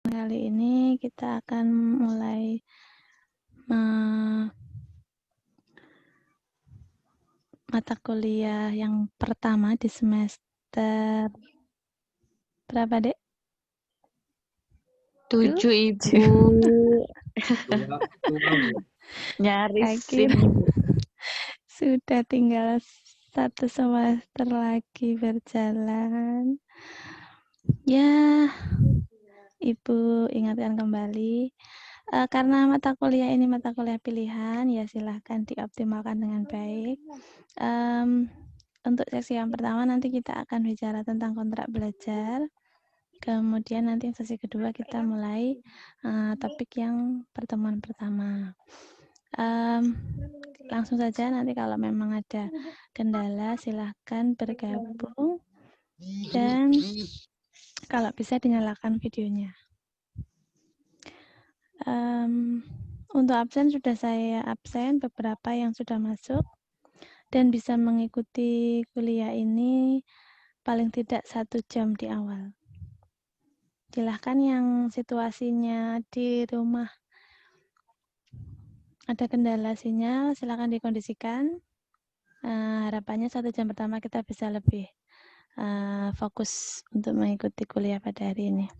Kali ini kita akan mulai mata kuliah yang pertama di semester berapa, Dek? 7, Ibu. Nyaris Kaki ini, Bu. sudah tinggal 1 semester lagi berjalan. Ya, Ibu ingatkan kembali, karena mata kuliah ini mata kuliah pilihan, ya silahkan dioptimalkan dengan baik. Untuk sesi yang pertama nanti kita akan bicara tentang kontrak belajar. Kemudian nanti sesi kedua kita mulai topik yang pertemuan pertama. Langsung saja, nanti kalau memang ada kendala silahkan bergabung dan kalau bisa dinyalakan videonya. Untuk absen sudah saya absen, beberapa yang sudah masuk dan bisa mengikuti kuliah ini paling tidak 1 jam di awal. Silahkan yang situasinya di rumah ada kendala sinyal, silahkan dikondisikan. Harapannya 1 jam pertama kita bisa lebih fokus untuk mengikuti kuliah pada hari ini.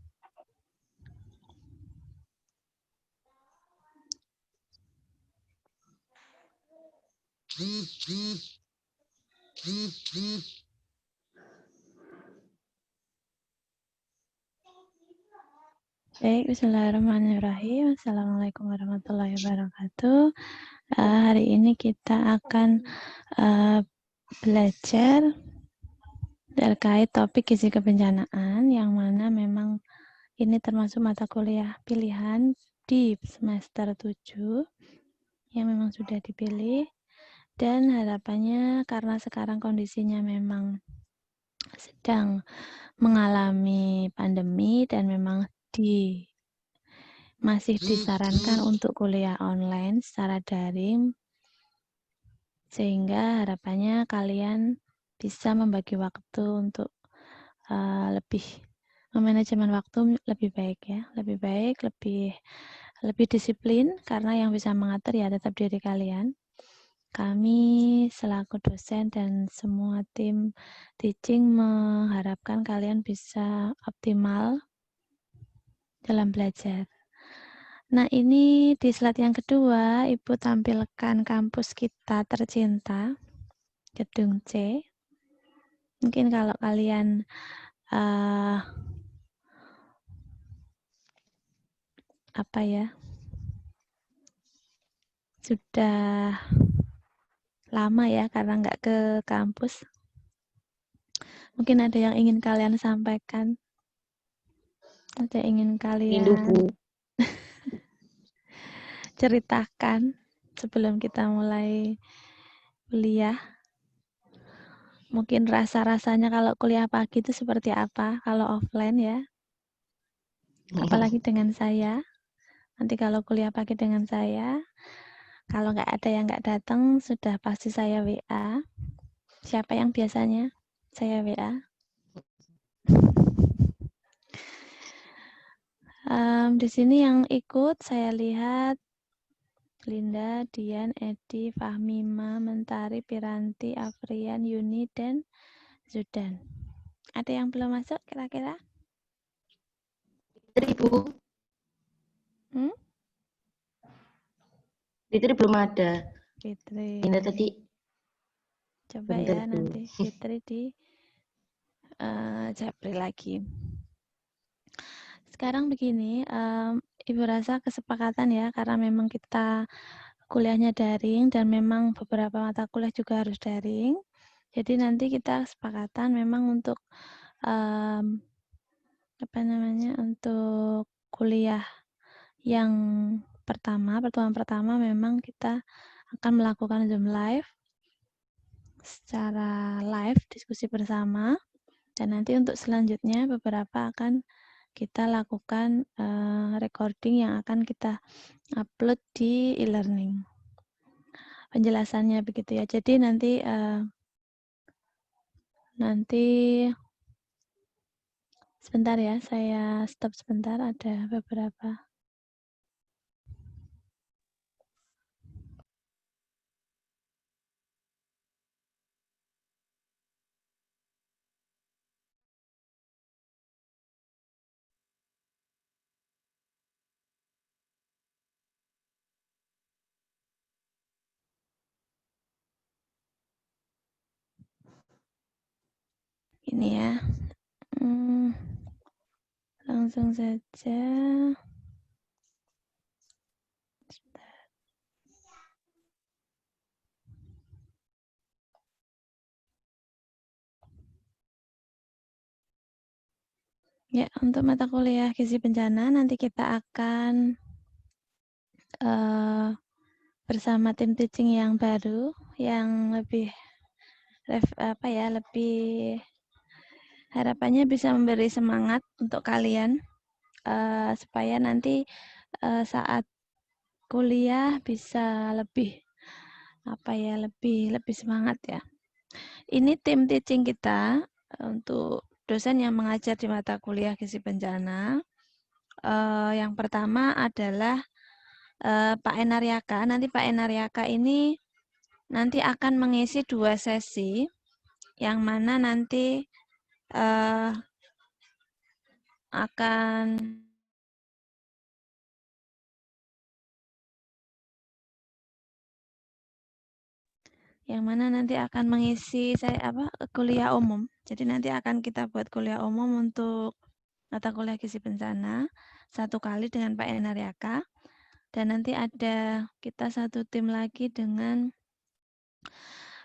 Baik, bismillahirrahmanirrahim. Assalamualaikum warahmatullahi wabarakatuh. Hari ini kita akan belajar terkait topik gizi kebencanaan, yang mana memang ini termasuk mata kuliah pilihan di semester 7 yang memang sudah dipilih, dan harapannya karena sekarang kondisinya memang sedang mengalami pandemi dan memang masih disarankan untuk kuliah online secara daring, sehingga harapannya kalian bisa membagi waktu untuk lebih manajemen waktu lebih baik ya, lebih disiplin, karena yang bisa mengatur ya tetap diri kalian. Kami selaku dosen dan semua tim teaching mengharapkan kalian bisa optimal dalam belajar. Nah, ini di slide yang kedua, Ibu tampilkan kampus kita tercinta, Gedung C. Mungkin kalau kalian sudah lama ya karena nggak ke kampus, mungkin ada yang ingin kalian sampaikan, ada yang ingin kalian ceritakan sebelum kita mulai kuliah. Mungkin rasa-rasanya kalau kuliah pagi itu seperti apa kalau offline ya, apalagi dengan saya. Nanti kalau kuliah pagi dengan saya, kalau nggak ada yang nggak datang, sudah pasti saya WA. Siapa yang biasanya saya WA? Di sini yang ikut saya lihat Linda, Dian, Edi, Fahmima, Mentari, Piranti, Afrian, Yuni, dan Zudan. Ada yang belum masuk kira-kira? Ibu. Fitri belum ada. Fitri. Ini tadi. Coba ya nanti Fitri di Japri lagi. Sekarang begini, Ibu rasa kesepakatan ya, karena memang kita kuliahnya daring dan memang beberapa mata kuliah juga harus daring. Jadi nanti kita kesepakatan memang untuk untuk kuliah yang pertemuan pertama memang kita akan melakukan Zoom live, secara live diskusi bersama, dan nanti untuk selanjutnya beberapa akan kita lakukan recording yang akan kita upload di e-learning. Penjelasannya begitu ya. Jadi nanti Sebentar ya, saya stop sebentar, ada beberapa. Ini ya. Langsung saja. Ya, untuk mata kuliah gizi bencana nanti kita akan bersama tim teaching yang baru, yang lebih lebih harapannya bisa memberi semangat untuk kalian supaya nanti saat kuliah bisa lebih lebih semangat ya. Ini tim teaching kita untuk dosen yang mengajar di mata kuliah gizi bencana. Yang pertama adalah Pak Enariaka. Nanti Pak Enariaka ini nanti akan mengisi 2 sesi, yang mana nanti akan mengisi kuliah umum. Jadi nanti akan kita buat kuliah umum untuk mata kuliah gizi bencana 1 kali dengan Pak Enariaka. Dan nanti ada kita 1 tim lagi dengan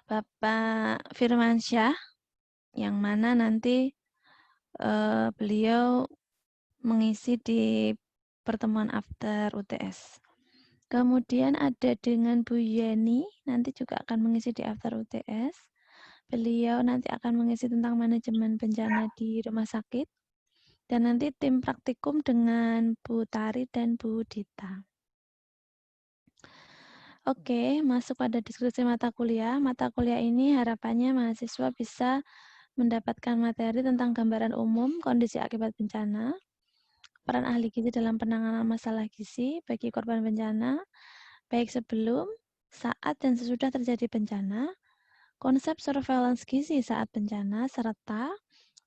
Bapak Firmansyah, yang mana nanti beliau mengisi di pertemuan after UTS. Kemudian ada dengan Bu Yeni, nanti juga akan mengisi di after UTS. Beliau nanti akan mengisi tentang manajemen bencana di rumah sakit. Dan nanti tim praktikum dengan Bu Tari dan Bu Dita. Oke, masuk pada diskusi mata kuliah. Mata kuliah ini harapannya mahasiswa bisa mendapatkan materi tentang gambaran umum kondisi akibat bencana, peran ahli gizi dalam penanganan masalah gizi bagi korban bencana, baik sebelum, saat, dan sesudah terjadi bencana, konsep surveillance gizi saat bencana, serta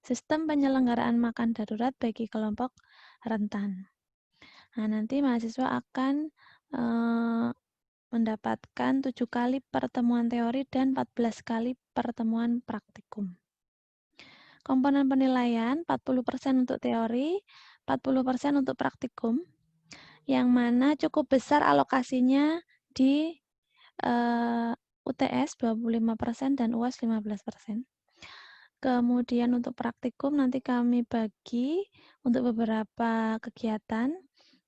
sistem penyelenggaraan makan darurat bagi kelompok rentan. Nah, nanti mahasiswa akan mendapatkan 7 kali pertemuan teori dan 14 kali pertemuan praktikum. Komponen penilaian 40% untuk teori, 40% untuk praktikum, yang mana cukup besar alokasinya di UTS 25% dan UAS 15%. Kemudian untuk praktikum nanti kami bagi untuk beberapa kegiatan.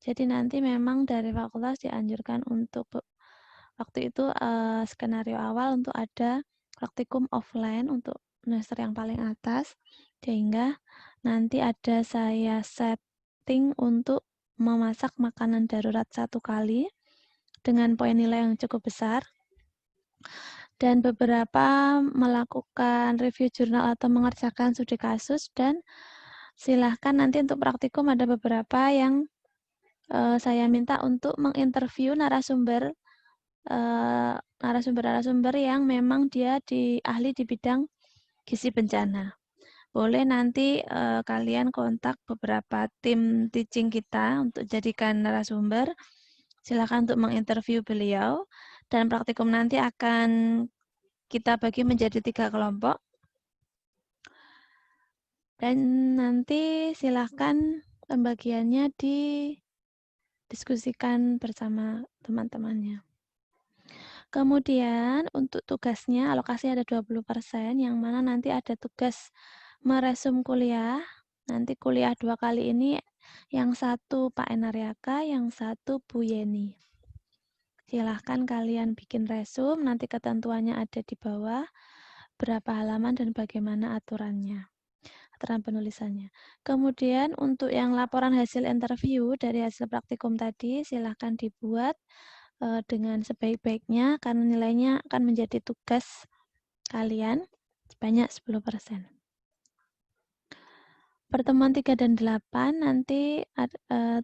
Jadi nanti memang dari fakultas dianjurkan untuk waktu itu skenario awal untuk ada praktikum offline untuk semester yang paling atas, sehingga nanti ada saya setting untuk memasak makanan darurat 1 kali dengan poin nilai yang cukup besar, dan beberapa melakukan review jurnal atau mengerjakan studi kasus. Dan silahkan nanti untuk praktikum ada beberapa yang saya minta untuk menginterview narasumber yang memang dia ahli di bidang gizi bencana. Boleh nanti kalian kontak beberapa tim teaching kita untuk jadikan narasumber. Silakan untuk menginterview beliau, dan praktikum nanti akan kita bagi menjadi 3 kelompok. Dan nanti silakan pembagiannya didiskusikan bersama teman-temannya. Kemudian untuk tugasnya alokasi ada 20%, yang mana nanti ada tugas meresum kuliah. Nanti kuliah 2 kali ini, yang 1 Pak Enariaka, yang 1 Bu Yeni. Silahkan kalian bikin resum, nanti ketentuannya ada di bawah, berapa halaman dan bagaimana aturan penulisannya. Kemudian untuk yang laporan hasil interview dari hasil praktikum tadi, silahkan dibuat dengan sebaik-baiknya, karena nilainya akan menjadi tugas kalian sebanyak 10%. pertemuan 3 dan 8 nanti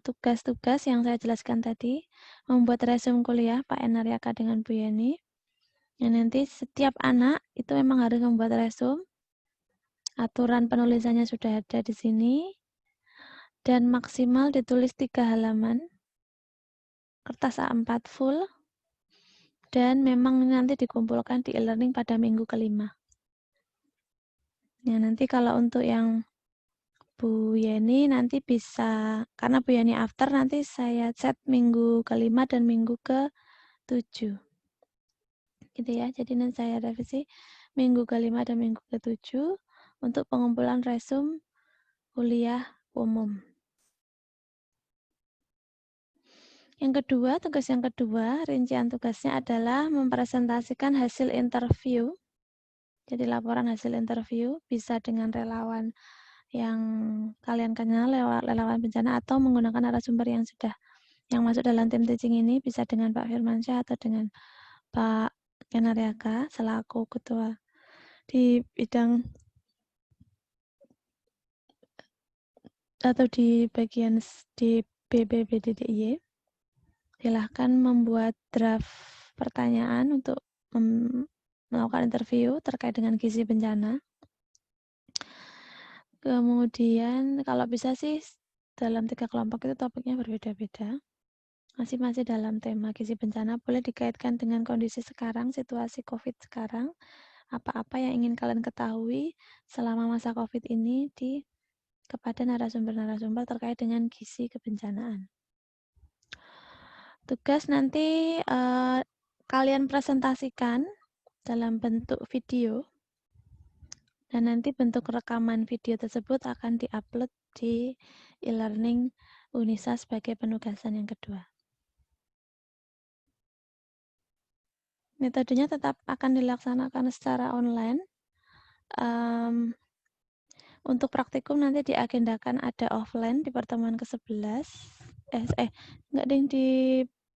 tugas-tugas yang saya jelaskan tadi, membuat resume kuliah Pak Enariaka dengan Bu Yeni. Yang nanti setiap anak itu memang harus membuat resume. Aturan penulisannya sudah ada di sini. Dan maksimal ditulis 3 halaman. Kertas A4 full. Dan memang nanti dikumpulkan di e-learning pada minggu kelima. Ya, nanti kalau untuk yang Bu Yeni nanti bisa, karena Bu Yeni after nanti saya set minggu kelima dan minggu ke-7. Gitu ya, jadi nanti saya revisi minggu kelima dan minggu ke-7 untuk pengumpulan resume kuliah umum. Yang kedua, tugas yang kedua, rincian tugasnya adalah mempresentasikan hasil interview. Jadi laporan hasil interview bisa dengan relawan yang kalian kenal, relawan bencana, atau menggunakan narasumber yang masuk dalam tim teaching ini, bisa dengan Pak Firmansyah atau dengan Pak Enariaka selaku ketua di bidang atau di bagian di BPBDDIY. Silahkan membuat draft pertanyaan untuk melakukan interview terkait dengan gizi bencana. Kemudian kalau bisa sih dalam 3 kelompok itu topiknya berbeda-beda. Masih dalam tema gizi bencana, boleh dikaitkan dengan kondisi sekarang, situasi COVID sekarang, apa-apa yang ingin kalian ketahui selama masa COVID ini kepada narasumber-narasumber terkait dengan gizi kebencanaan. Tugas nanti kalian presentasikan dalam bentuk video, dan nanti bentuk rekaman video tersebut akan diupload di e-learning Unisa sebagai penugasan yang kedua. Metodenya tetap akan dilaksanakan secara online. Untuk praktikum nanti diagendakan ada offline di pertemuan ke-11.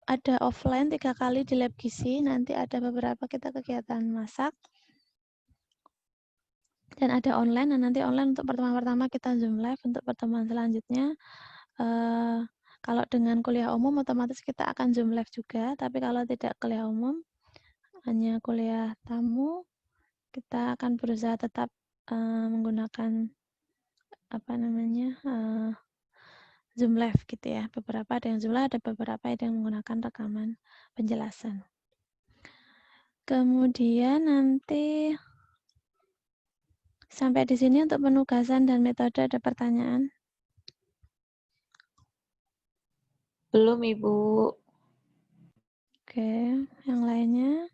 Ada offline 3 kali di lab gizi, nanti ada beberapa kita kegiatan masak. Dan ada online, dan nanti online untuk pertemuan pertama kita Zoom live, untuk pertemuan selanjutnya kalau dengan kuliah umum otomatis kita akan Zoom live juga, tapi kalau tidak kuliah umum, hanya kuliah tamu, kita akan berusaha tetap menggunakan Zoom live gitu ya. Beberapa ada yang Zoom live, ada beberapa yang menggunakan rekaman penjelasan. Kemudian nanti sampai di sini untuk penugasan dan metode ada pertanyaan? Belum, Ibu. Oke, yang lainnya?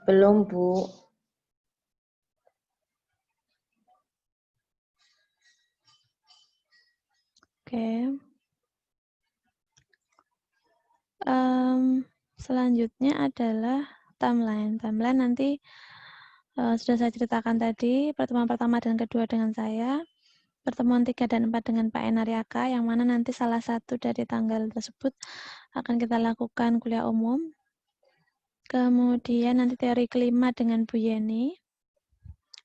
Belum, Bu. Oke. Selanjutnya adalah timeline. Timeline nanti sudah saya ceritakan tadi, pertemuan pertama dan kedua dengan saya, pertemuan 3 dan 4 dengan Pak Enariaka, yang mana nanti salah satu dari tanggal tersebut akan kita lakukan kuliah umum. Kemudian nanti teori kelima dengan Bu Yeni.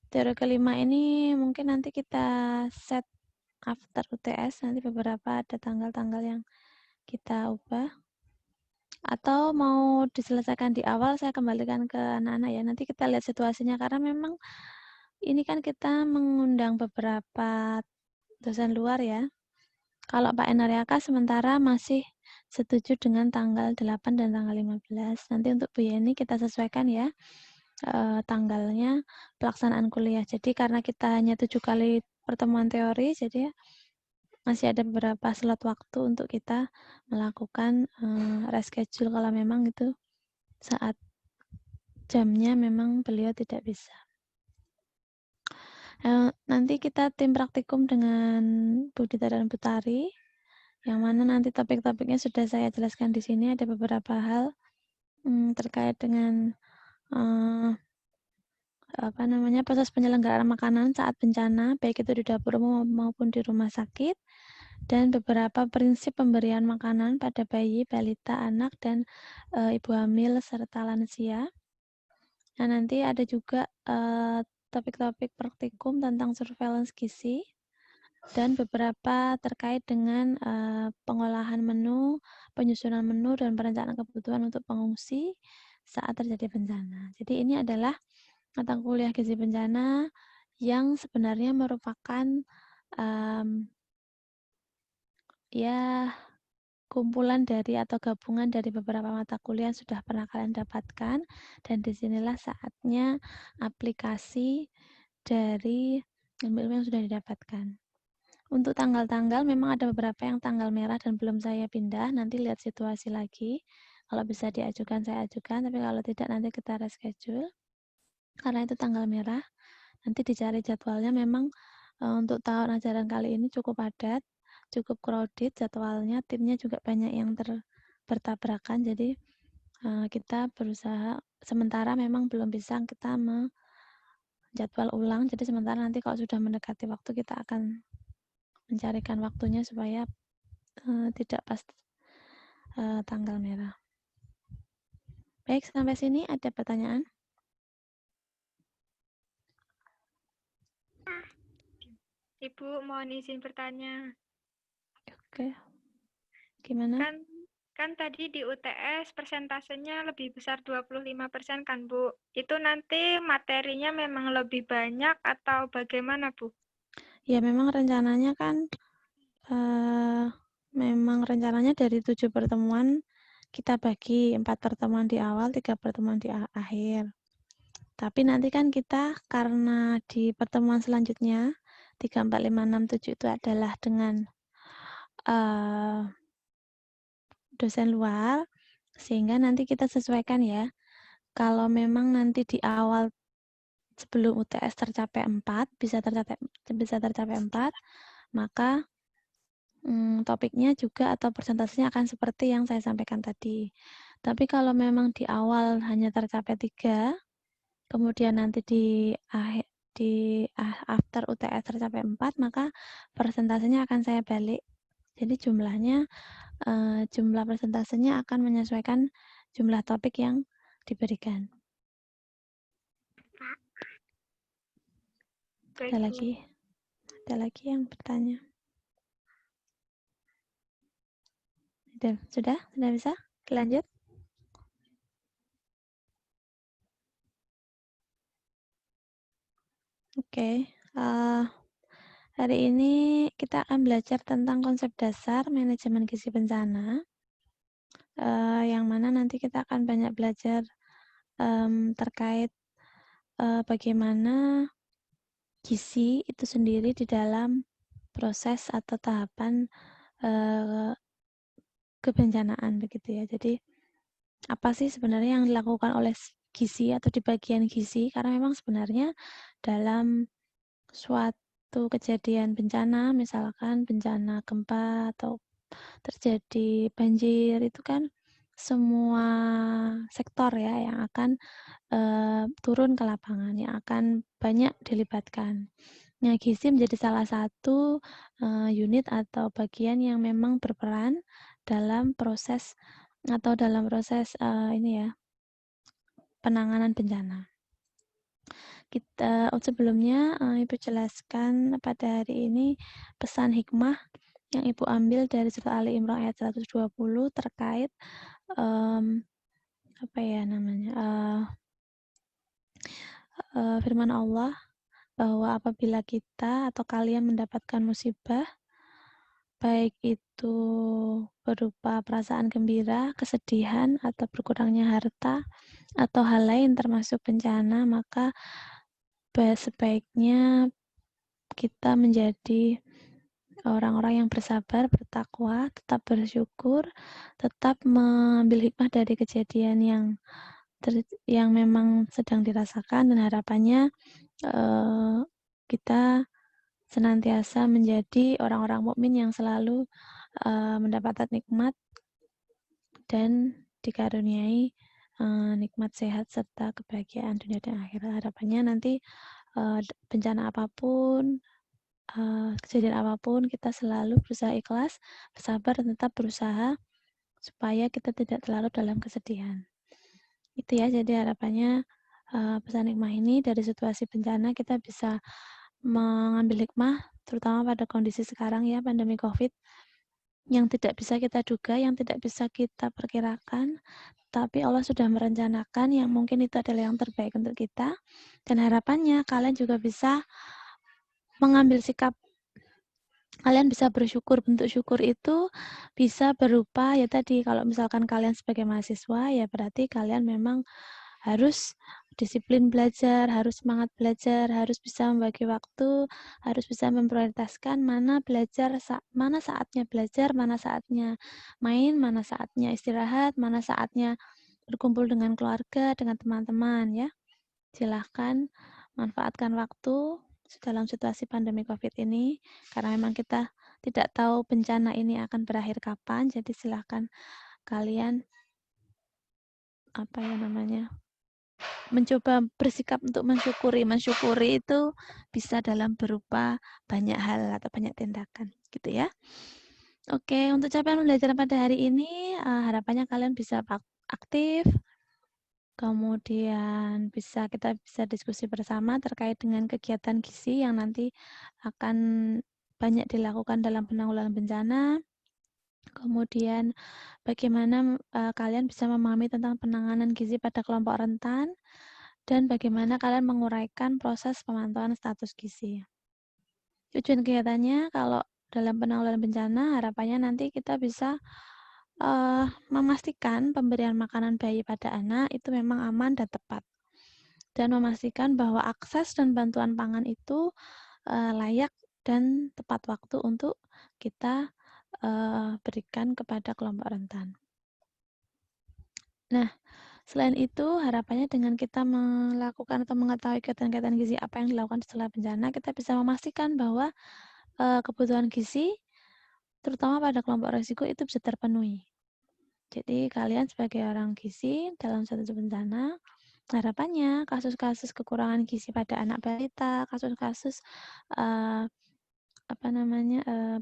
Teori kelima ini mungkin nanti kita set after UTS, nanti beberapa ada tanggal-tanggal yang kita ubah. Atau mau diselesaikan di awal, saya kembalikan ke anak-anak ya. Nanti kita lihat situasinya, karena memang ini kan kita mengundang beberapa dosen luar ya. Kalau Pak Enariaka sementara masih setuju dengan tanggal 8 dan tanggal 15. Nanti untuk Bu Yeni kita sesuaikan ya tanggalnya pelaksanaan kuliah. Jadi karena kita hanya 7 kali pertemuan teori, jadi masih ada beberapa slot waktu untuk kita melakukan reschedule kalau memang itu saat jamnya memang beliau tidak bisa. Nanti kita tim praktikum dengan Bu Dita dan Bu Tari, yang mana nanti topik-topiknya sudah saya jelaskan di sini. Ada beberapa hal terkait dengan proses penyelenggaraan makanan saat bencana, baik itu di dapur umum maupun di rumah sakit, dan beberapa prinsip pemberian makanan pada bayi, balita, anak, dan ibu hamil serta lansia. Nah, nanti ada juga topik-topik praktikum tentang surveillance gizi dan beberapa terkait dengan pengolahan menu, penyusunan menu, dan perencanaan kebutuhan untuk pengungsi saat terjadi bencana. Jadi ini adalah mata kuliah gizi bencana yang sebenarnya merupakan ya kumpulan dari atau gabungan dari beberapa mata kuliah yang sudah pernah kalian dapatkan, dan disinilah saatnya aplikasi dari ilmu-ilmu yang sudah didapatkan. Untuk tanggal-tanggal memang ada beberapa yang tanggal merah dan belum saya pindah, nanti lihat situasi lagi. Kalau bisa diajukan saya ajukan, tapi kalau tidak nanti kita reschedule. Karena itu tanggal merah, nanti dicari jadwalnya. Memang untuk tahun ajaran kali ini cukup padat, cukup crowded jadwalnya, timnya juga banyak yang bertabrakan, jadi kita berusaha, sementara memang belum bisa kita menjadwal ulang, jadi sementara nanti kalau sudah mendekati waktu kita akan mencarikan waktunya supaya tidak pas tanggal merah. Baik, sampai sini ada pertanyaan? Ibu, mohon izin bertanya. Oke. Gimana? Kan tadi di UTS persentasenya lebih besar 25% kan, Bu? Itu nanti materinya memang lebih banyak atau bagaimana, Bu? Ya, memang rencananya kan memang rencananya dari 7 pertemuan kita bagi 4 pertemuan di awal, 3 pertemuan di akhir. Tapi nanti kan kita karena di pertemuan selanjutnya 3, 4, 5, 6, 7 itu adalah dengan dosen luar, sehingga nanti kita sesuaikan ya. Kalau memang nanti di awal sebelum UTS tercapai 4, bisa tercapai 4, maka topiknya juga atau persentasenya akan seperti yang saya sampaikan tadi. Tapi kalau memang di awal hanya tercapai 3, kemudian nanti di after UTS tercapai 4, maka persentasenya akan saya balik. Jadi jumlah persentasenya akan menyesuaikan jumlah topik yang diberikan. Ada lagi yang bertanya? Sudah bisa? Lanjut. Oke. Hari ini kita akan belajar tentang konsep dasar manajemen gizi bencana, yang mana nanti kita akan banyak belajar terkait bagaimana gizi itu sendiri di dalam proses atau tahapan kebencanaan begitu ya. Jadi apa sih sebenarnya yang dilakukan oleh gizi atau di bagian gizi, karena memang sebenarnya dalam suatu kejadian bencana, misalkan bencana gempa atau terjadi banjir, itu kan semua sektor ya yang akan turun ke lapangan, yang akan banyak dilibatkan. Nah, gizi menjadi salah satu unit atau bagian yang memang berperan dalam proses ini ya, penanganan bencana. Sebelumnya Ibu jelaskan pada hari ini pesan hikmah yang Ibu ambil dari surah Ali Imran ayat 120 terkait firman Allah bahwa apabila kita atau kalian mendapatkan musibah, baik itu berupa perasaan gembira, kesedihan, atau berkurangnya harta, atau hal lain termasuk bencana, maka sebaiknya kita menjadi orang-orang yang bersabar, bertakwa, tetap bersyukur, tetap mengambil hikmah dari kejadian yang memang sedang dirasakan, dan harapannya kita senantiasa menjadi orang-orang mukmin yang selalu mendapatkan nikmat dan dikaruniai nikmat sehat serta kebahagiaan dunia dan akhirat. Harapannya nanti bencana apapun, kejadian apapun, kita selalu berusaha ikhlas, bersabar, dan tetap berusaha supaya kita tidak terlarut dalam kesedihan. Itu ya, jadi harapannya pesan hikmah ini dari situasi bencana kita bisa mengambil hikmah, terutama pada kondisi sekarang ya, pandemi COVID, yang tidak bisa kita duga, yang tidak bisa kita perkirakan, tapi Allah sudah merencanakan yang mungkin itu adalah yang terbaik untuk kita, dan harapannya kalian juga bisa mengambil sikap, kalian bisa bersyukur. Bentuk syukur itu bisa berupa ya tadi, kalau misalkan kalian sebagai mahasiswa ya berarti kalian memang harus disiplin belajar, harus semangat belajar, harus bisa membagi waktu, harus bisa memprioritaskan mana belajar, mana saatnya belajar, mana saatnya main, mana saatnya istirahat, mana saatnya berkumpul dengan keluarga, dengan teman-teman ya. Silahkan manfaatkan waktu dalam situasi pandemi COVID ini, karena memang kita tidak tahu bencana ini akan berakhir kapan, jadi silahkan kalian mencoba bersikap untuk mensyukuri. Mensyukuri itu bisa dalam berupa banyak hal atau banyak tindakan, gitu ya. Oke, untuk capaian pembelajaran pada hari ini, harapannya kalian bisa aktif, kemudian kita bisa diskusi bersama terkait dengan kegiatan gizi yang nanti akan banyak dilakukan dalam penanggulangan bencana. Kemudian bagaimana kalian bisa memahami tentang penanganan gizi pada kelompok rentan, dan bagaimana kalian menguraikan proses pemantauan status gizi. Tujuan kegiatannya kalau dalam penanggulangan bencana, harapannya nanti kita bisa memastikan pemberian makanan bayi pada anak itu memang aman dan tepat, dan memastikan bahwa akses dan bantuan pangan itu layak dan tepat waktu untuk kita berikan kepada kelompok rentan. Nah, selain itu harapannya dengan kita melakukan atau mengetahui kegiatan-kegiatan gizi apa yang dilakukan setelah bencana, kita bisa memastikan bahwa kebutuhan gizi terutama pada kelompok risiko itu bisa terpenuhi. Jadi kalian sebagai orang gizi dalam suatu bencana, harapannya kasus-kasus kekurangan gizi pada anak balita, kasus-kasus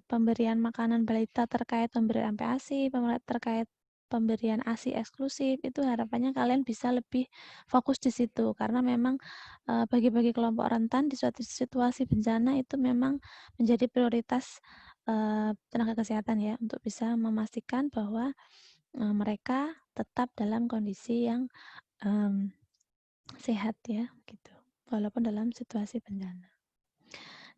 pemberian makanan balita terkait pemberian MPASI, terkait pemberian ASI eksklusif, itu harapannya kalian bisa lebih fokus di situ, karena memang bagi kelompok rentan di suatu situasi bencana itu memang menjadi prioritas tenaga kesehatan ya, untuk bisa memastikan bahwa mereka tetap dalam kondisi yang sehat ya, gitu, walaupun dalam situasi bencana.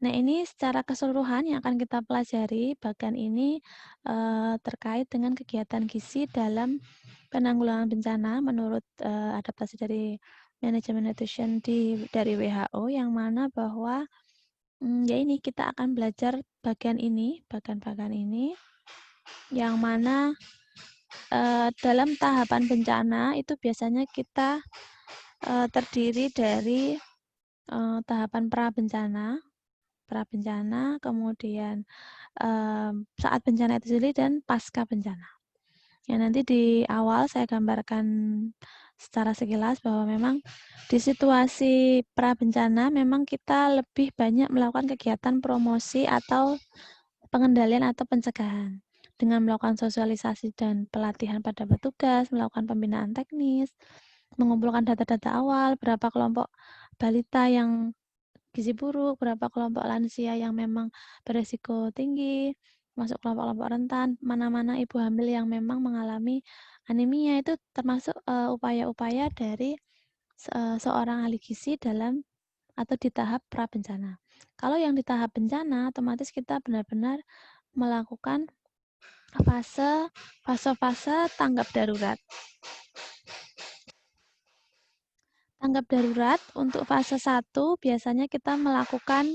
Nah, ini secara keseluruhan yang akan kita pelajari bagian ini terkait dengan kegiatan gizi dalam penanggulangan bencana menurut adaptasi dari manajemen nutrition dari WHO, yang mana bahwa ya ini kita akan belajar bagian ini, yang mana dalam tahapan bencana itu biasanya kita terdiri dari tahapan pra-bencana, kemudian saat bencana itu sendiri, dan pasca bencana. Ya, nanti di awal saya gambarkan secara sekilas bahwa memang di situasi pra-bencana memang kita lebih banyak melakukan kegiatan promosi atau pengendalian atau pencegahan dengan melakukan sosialisasi dan pelatihan pada petugas, melakukan pembinaan teknis, mengumpulkan data-data awal, berapa kelompok balita yang gizi buruk, berapa kelompok lansia yang memang beresiko tinggi, masuk kelompok-kelompok rentan, mana-mana ibu hamil yang memang mengalami anemia, itu termasuk upaya-upaya dari seorang ahli gizi dalam atau di tahap pra-bencana. Kalau yang di tahap bencana, otomatis kita benar-benar melakukan fase tanggap darurat. Tanggap darurat untuk fase 1 biasanya kita melakukan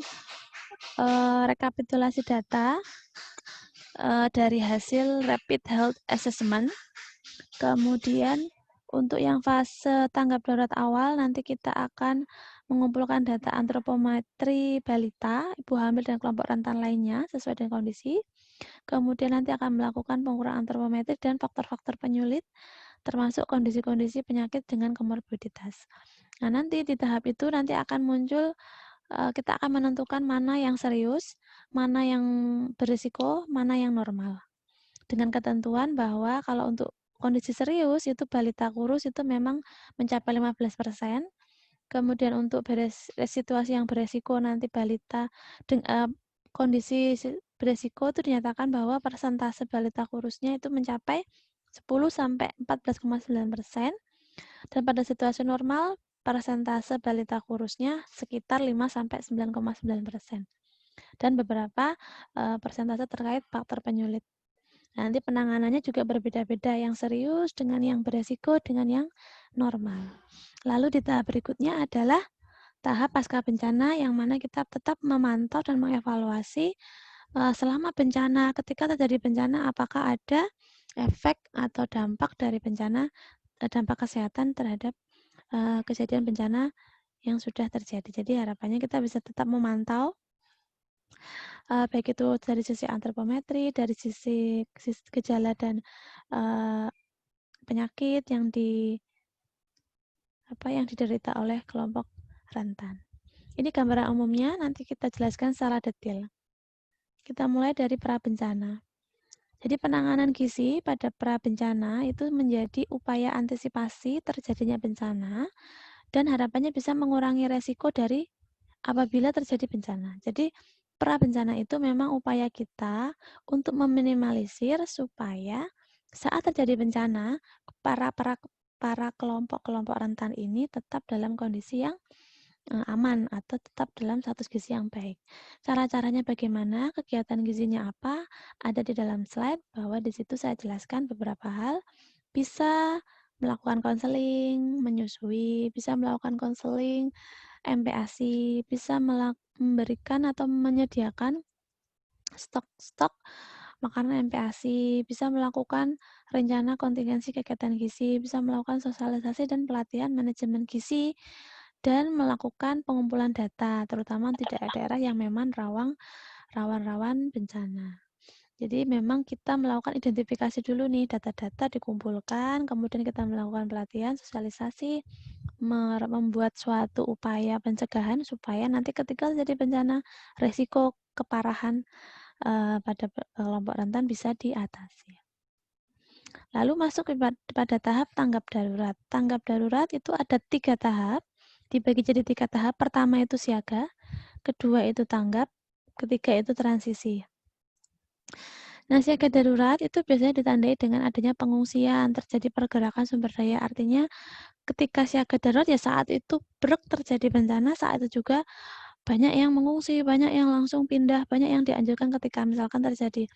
rekapitulasi data dari hasil Rapid Health Assessment. Kemudian untuk yang fase tanggap darurat awal nanti kita akan mengumpulkan data antropometri balita, ibu hamil dan kelompok rentan lainnya sesuai dengan kondisi. Kemudian nanti akan melakukan pengukuran antropometri dan faktor-faktor penyulit termasuk kondisi-kondisi penyakit dengan komorbiditas. Nah, nanti di tahap itu nanti akan muncul, kita akan menentukan mana yang serius, mana yang berisiko, mana yang normal. Dengan ketentuan bahwa kalau untuk kondisi serius itu balita kurus itu memang mencapai 15%, Kemudian untuk situasi yang beresiko nanti balita kondisi beresiko itu dinyatakan bahwa persentase balita kurusnya itu mencapai 10 sampai 14,9%, dan pada situasi normal persentase balita kurusnya sekitar 5 sampai 9,9%. Dan beberapa persentase terkait faktor penyulit. Nanti penanganannya juga berbeda-beda, yang serius dengan yang beresiko dengan yang normal. Lalu di tahap berikutnya adalah tahap pasca bencana, yang mana kita tetap memantau dan mengevaluasi selama bencana, ketika terjadi bencana, apakah ada efek atau dampak dari bencana, dampak kesehatan terhadap kejadian bencana yang sudah terjadi. Jadi harapannya kita bisa tetap memantau baik itu dari sisi antropometri, dari sisi gejala dan penyakit yang diderita oleh kelompok rentan. Ini gambaran umumnya, nanti kita jelaskan secara detail. Kita mulai dari pra-bencana. Jadi penanganan gizi pada pra-bencana itu menjadi upaya antisipasi terjadinya bencana dan harapannya bisa mengurangi resiko dari apabila terjadi bencana. Jadi pra-bencana itu memang upaya kita untuk meminimalisir supaya saat terjadi bencana para kelompok-kelompok rentan ini tetap dalam kondisi yang aman atau tetap dalam status gizi yang baik. Cara-caranya bagaimana, kegiatan gizinya apa, ada di dalam slide, bahwa di situ saya jelaskan beberapa hal. Bisa melakukan konseling, menyusui, bisa melakukan konseling, MPASI, bisa memberikan atau menyediakan stok makanan MPASI, bisa melakukan rencana kontingensi kegiatan gizi, bisa melakukan sosialisasi dan pelatihan manajemen gizi, dan melakukan pengumpulan data, terutama di daerah-daerah yang memang rawan bencana. Jadi memang kita melakukan identifikasi dulu nih, data-data dikumpulkan, kemudian kita melakukan pelatihan, sosialisasi, membuat suatu upaya pencegahan supaya nanti ketika terjadi bencana, resiko keparahan pada kelompok rentan bisa diatasi. Lalu masuk pada tahap tanggap darurat. Tanggap darurat itu ada 3 tahap, dibagi jadi 3 tahap. Pertama itu siaga, kedua itu tanggap, ketiga itu transisi. Nah, siaga darurat itu biasanya ditandai dengan adanya pengungsian, terjadi pergerakan sumber daya. Artinya ketika siaga darurat ya saat itu terjadi bencana, saat itu juga banyak yang mengungsi, banyak yang langsung pindah, banyak yang dianjurkan ketika misalkan terjadi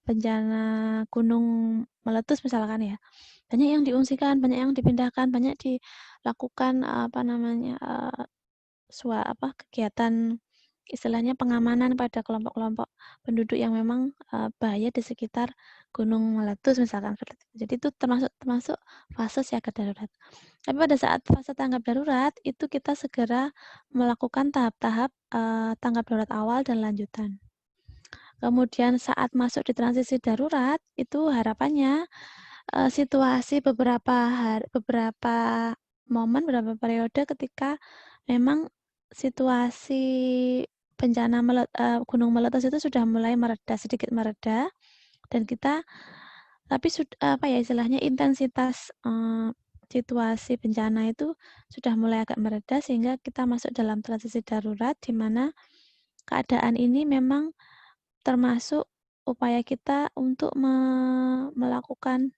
bencana gunung meletus misalkan ya. Banyak yang diungsikan, banyak yang dipindahkan, banyak dilakukan kegiatan istilahnya pengamanan pada kelompok-kelompok penduduk yang memang bahaya di sekitar gunung meletus misalkan seperti itu. Jadi itu termasuk fase siaga darurat. Tapi pada saat fase tanggap darurat itu kita segera melakukan tahap-tahap tanggap darurat awal dan lanjutan. Kemudian saat masuk di transisi darurat itu harapannya situasi beberapa momen, beberapa periode ketika memang situasi bencana gunung meletus itu sudah mulai sedikit mereda, dan kita tapi istilahnya intensitas situasi bencana itu sudah mulai agak mereda sehingga kita masuk dalam transisi darurat, di mana keadaan ini memang termasuk upaya kita untuk melakukan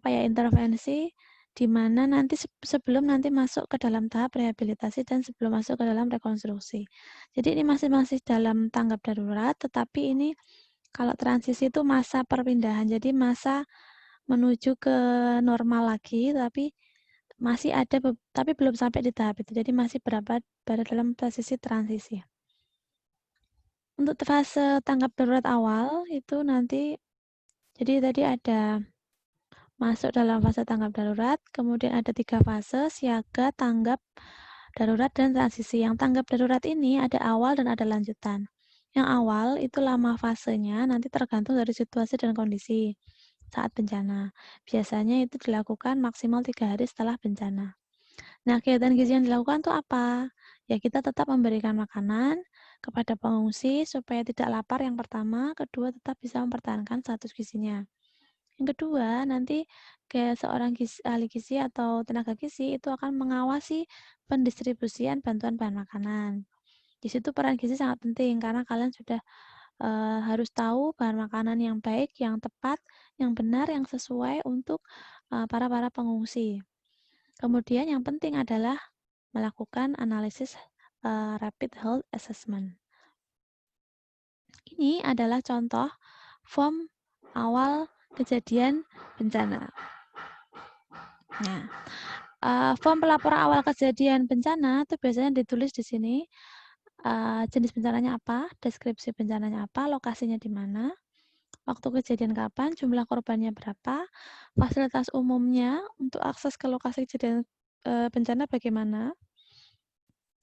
intervensi di mana nanti sebelum nanti masuk ke dalam tahap rehabilitasi dan sebelum masuk ke dalam rekonstruksi. Jadi ini masih dalam tanggap darurat, tetapi ini kalau transisi itu masa perpindahan, jadi masa menuju ke normal lagi, tapi masih ada, tapi belum sampai di tahap itu, jadi masih berada dalam posisi transisi. Untuk fase tanggap darurat awal itu nanti, jadi tadi ada masuk dalam fase tanggap darurat, kemudian ada 3 fase, siaga, tanggap darurat, dan transisi. Yang tanggap darurat ini ada awal dan ada lanjutan. Yang awal itu lama fasenya, nanti tergantung dari situasi dan kondisi saat bencana. Biasanya itu dilakukan maksimal 3 hari setelah bencana. Nah, kegiatan gizi yang dilakukan itu apa? Ya, kita tetap memberikan makanan kepada pengungsi supaya tidak lapar yang pertama, kedua tetap bisa mempertahankan status gizinya. Yang kedua, nanti kayak seorang ahli gizi atau tenaga gizi itu akan mengawasi pendistribusian bantuan bahan makanan. Di situ peran gizi sangat penting karena kalian sudah harus tahu bahan makanan yang baik, yang tepat, yang benar, yang sesuai untuk para pengungsi. Kemudian yang penting adalah melakukan analisis rapid health assessment. Ini adalah contoh form awal kejadian bencana. Nah, form pelaporan awal kejadian bencana itu biasanya ditulis di sini. Jenis bencananya apa, deskripsi bencananya apa, lokasinya di mana, waktu kejadian kapan, jumlah korbannya berapa, fasilitas umumnya untuk akses ke lokasi kejadian bencana bagaimana,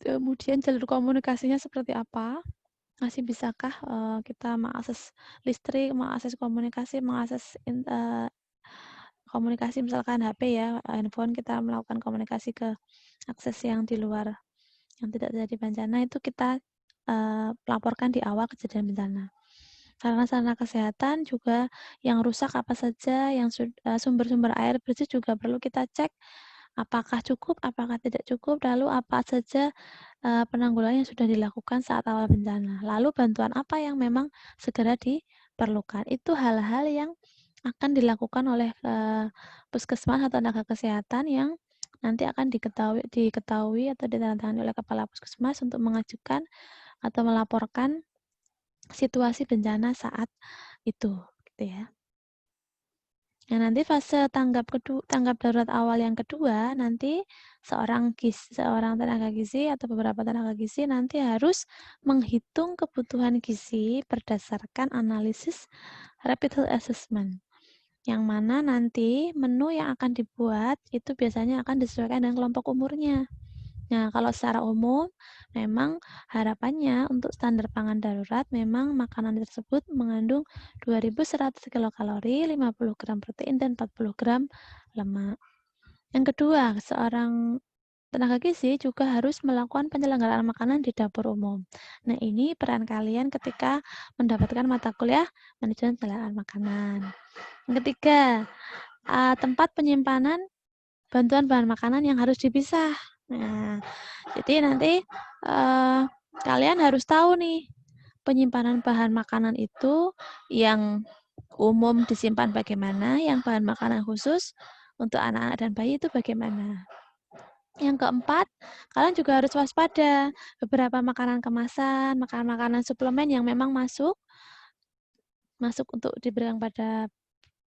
kemudian jalur komunikasinya seperti apa, masih bisakah kita mengakses listrik, mengakses komunikasi, mengakses komunikasi misalkan HP ya, handphone kita melakukan komunikasi ke akses yang di luar yang tidak terjadi bencana itu kita laporkan di awal kejadian bencana. Sarana-sarana kesehatan juga yang rusak apa saja, yang sumber-sumber air bersih juga perlu kita cek apakah cukup, apakah tidak cukup, lalu apa saja penanggulangan yang sudah dilakukan saat awal bencana. Lalu bantuan apa yang memang segera diperlukan. Itu hal-hal yang akan dilakukan oleh puskesmas atau tenaga kesehatan yang nanti akan diketahui atau ditandatangani oleh kepala puskesmas untuk mengajukan atau melaporkan situasi bencana saat itu, gitu ya. Nah, nanti fase tanggap darurat awal yang kedua, nanti seorang tenaga gizi atau beberapa tenaga gizi nanti harus menghitung kebutuhan gizi berdasarkan analisis rapid health assessment. Yang mana nanti menu yang akan dibuat itu biasanya akan disesuaikan dengan kelompok umurnya. Nah, kalau secara umum, memang harapannya untuk standar pangan darurat, memang makanan tersebut mengandung 2.100 kilokalori, 50 gram protein, dan 40 gram lemak. Yang kedua, seorang tenaga gizi juga harus melakukan penyelenggaraan makanan di dapur umum. Nah, ini peran kalian ketika mendapatkan mata kuliah manajemen penyelenggaraan makanan. Yang ketiga, tempat penyimpanan bantuan bahan makanan yang harus dipisah. Nah, jadi nanti kalian harus tahu nih penyimpanan bahan makanan itu yang umum disimpan bagaimana, yang bahan makanan khusus untuk anak-anak dan bayi itu bagaimana. Yang keempat, kalian juga harus waspada beberapa makanan kemasan, makanan suplemen yang memang masuk untuk diberikan pada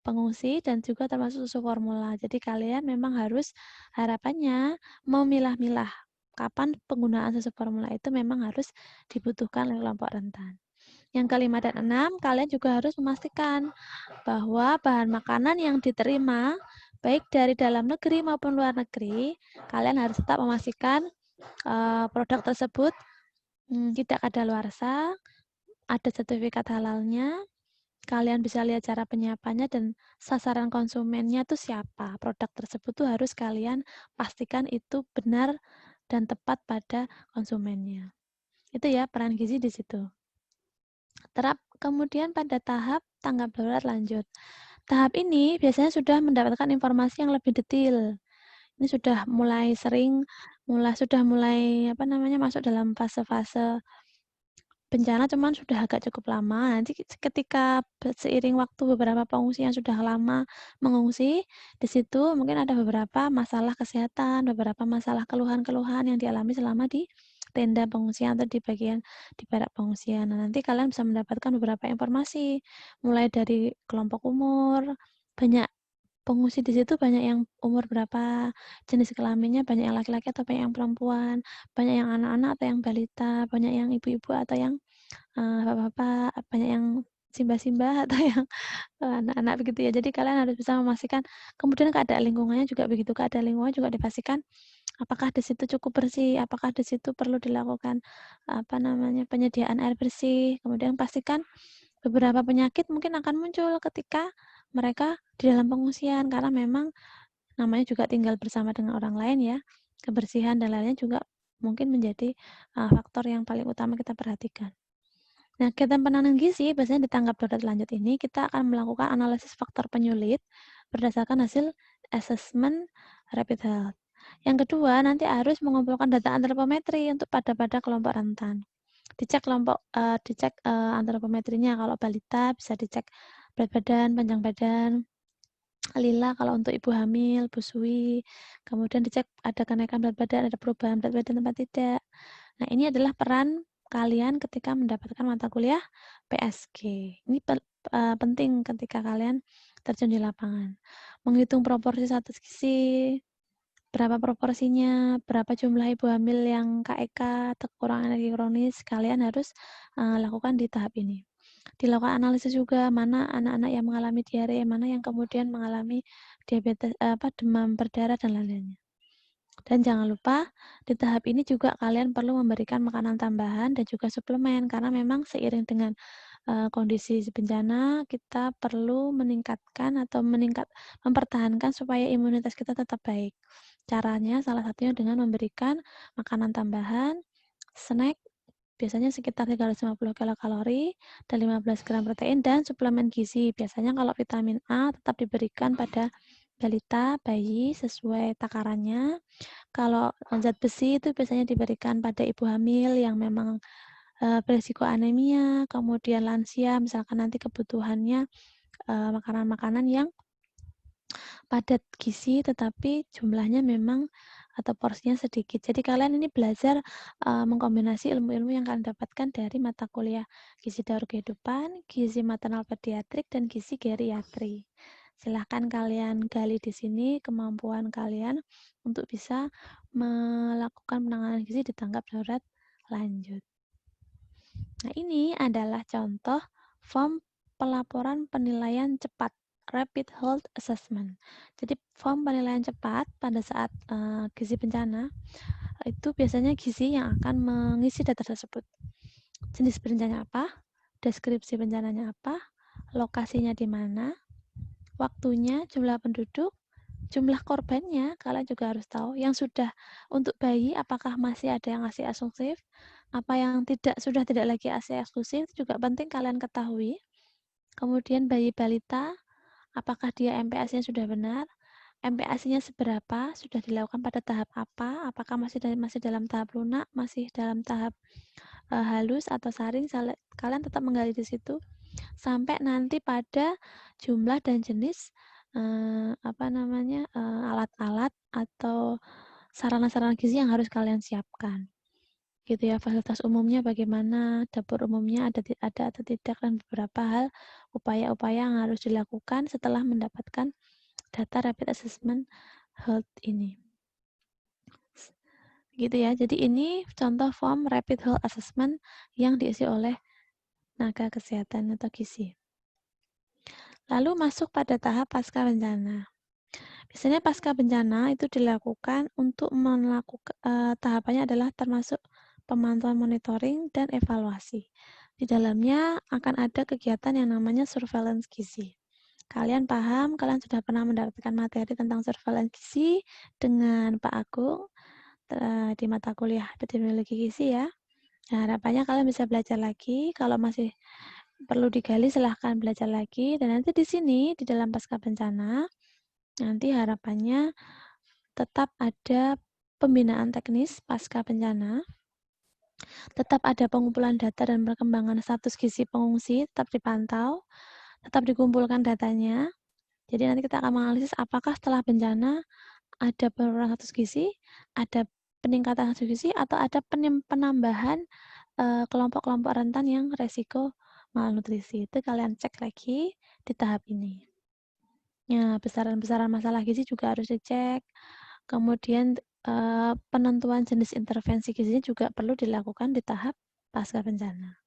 pengungsi dan juga termasuk susu formula. Jadi kalian memang harus harapannya memilah-milah kapan penggunaan susu formula itu memang harus dibutuhkan oleh kelompok rentan. Yang kelima dan enam, kalian juga harus memastikan bahwa bahan makanan yang diterima baik dari dalam negeri maupun luar negeri, kalian harus tetap memastikan produk tersebut tidak kadaluarsa, ada sertifikat halalnya, kalian bisa lihat cara penyiapannya dan sasaran konsumennya itu siapa. Produk tersebut tuh harus kalian pastikan itu benar dan tepat pada konsumennya. Itu ya peran gizi di situ. Kemudian pada tahap tanggap darurat lanjut. Tahap ini biasanya sudah mendapatkan informasi yang lebih detail. Ini sudah mulai masuk dalam fase-fase bencana, cuman sudah agak cukup lama. Nanti ketika seiring waktu beberapa pengungsi yang sudah lama mengungsi, di situ mungkin ada beberapa masalah kesehatan, beberapa masalah keluhan-keluhan yang dialami selama di tenda pengungsian atau di barak pengungsian. Nah, nanti kalian bisa mendapatkan beberapa informasi, mulai dari kelompok umur, banyak pengungsi di situ banyak yang umur berapa, jenis kelaminnya banyak yang laki-laki atau banyak yang perempuan, banyak yang anak-anak atau yang balita, banyak yang ibu-ibu atau yang bapak-bapak, banyak yang simba-simba atau yang anak-anak begitu ya. Jadi kalian harus bisa memastikan, kemudian keadaan lingkungannya juga begitu, keadaan lingkungan juga dipastikan apakah di situ cukup bersih, apakah di situ perlu dilakukan penyediaan air bersih. Kemudian pastikan beberapa penyakit mungkin akan muncul ketika mereka di dalam pengungsian karena memang namanya juga tinggal bersama dengan orang lain ya. Kebersihan dan lainnya juga mungkin menjadi faktor yang paling utama kita perhatikan. Nah, kegiatan penanganan gizi biasanya di tanggap darurat lanjut ini kita akan melakukan analisis faktor penyulit berdasarkan hasil asesmen rapid health. Yang kedua, nanti harus mengumpulkan data antropometri untuk pada kelompok rentan. Dicek antropometrinya. Kalau balita bisa dicek berat badan, panjang badan. Lila kalau untuk ibu hamil, busui. Kemudian dicek ada kenaikan berat badan, ada perubahan berat badan tempat tidak. Nah, ini adalah peran kalian ketika mendapatkan mata kuliah PSG. Ini penting ketika kalian terjun di lapangan. Menghitung proporsi status gizi, berapa proporsinya, berapa jumlah ibu hamil yang KEK atau kekurangan energi kronis, kalian harus lakukan di tahap ini. Dilakukan analisis juga mana anak-anak yang mengalami diare, mana yang kemudian mengalami diabetes, demam berdarah dan lain-lainnya. Dan jangan lupa di tahap ini juga kalian perlu memberikan makanan tambahan dan juga suplemen karena memang seiring dengan kondisi bencana kita perlu meningkatkan atau mempertahankan supaya imunitas kita tetap baik. Caranya salah satunya dengan memberikan makanan tambahan, snack biasanya sekitar 350 kilokalori dan 15 gram protein dan suplemen gizi. Biasanya kalau vitamin A tetap diberikan pada balita, bayi sesuai takarannya. Kalau zat besi itu biasanya diberikan pada ibu hamil yang memang berisiko anemia, kemudian lansia, misalkan nanti kebutuhannya makanan-makanan yang padat gizi tetapi jumlahnya memang atau porsinya sedikit. Jadi kalian ini belajar mengkombinasi ilmu-ilmu yang kalian dapatkan dari mata kuliah gizi daur kehidupan, gizi maternal pediatrik, dan gizi geriatri. Silahkan kalian gali di sini kemampuan kalian untuk bisa melakukan penanganan gizi di tanggap darurat lanjut. Nah, ini adalah contoh form pelaporan penilaian cepat Rapid Health Assessment. Jadi form penilaian cepat pada saat gizi bencana itu biasanya gizi yang akan mengisi data tersebut. Jenis bencana apa, deskripsi bencananya apa, lokasinya di mana, waktunya, jumlah penduduk, jumlah korbannya, kalian juga harus tahu. Yang sudah untuk bayi, apakah masih ada yang ASI eksklusif, apa yang sudah tidak lagi ASI eksklusif, itu juga penting kalian ketahui. Kemudian bayi balita, apakah dia MPASI-nya sudah benar? MPASI-nya seberapa? Sudah dilakukan pada tahap apa? Apakah masih dalam tahap lunak? Masih dalam tahap halus atau saring? Kalian tetap menggali di situ sampai nanti pada jumlah dan jenis alat-alat atau sarana-sarana gizi yang harus kalian siapkan. Gitu ya, fasilitas umumnya bagaimana, dapur umumnya ada atau tidak, dan beberapa hal upaya-upaya yang harus dilakukan setelah mendapatkan data rapid assessment health ini. Gitu ya, jadi ini contoh form rapid health assessment yang diisi oleh tenaga kesehatan atau gizi. Lalu masuk pada tahap pasca bencana. Biasanya pasca bencana itu dilakukan untuk tahapannya adalah termasuk pemantauan monitoring dan evaluasi. Di dalamnya akan ada kegiatan yang namanya surveillance gizi. Kalian paham, kalian sudah pernah mendapatkan materi tentang surveillance gizi dengan Pak Agung di mata kuliah epidemiologi gizi ya. Nah, harapannya kalian bisa belajar lagi. Kalau masih perlu digali, silahkan belajar lagi. Dan nanti di sini, di dalam pasca bencana, nanti harapannya tetap ada pembinaan teknis pasca bencana, tetap ada pengumpulan data dan perkembangan status gizi pengungsi, tetap dipantau, tetap dikumpulkan datanya. Jadi nanti kita akan menganalisis apakah setelah bencana ada penurunan status gizi, ada peningkatan status gizi, atau ada penambahan kelompok-kelompok rentan yang resiko malnutrisi. Itu kalian cek lagi di tahap ini. Ya, besaran-besaran masalah gizi juga harus dicek. Kemudian penentuan jenis intervensi gizinya juga perlu dilakukan di tahap pasca bencana.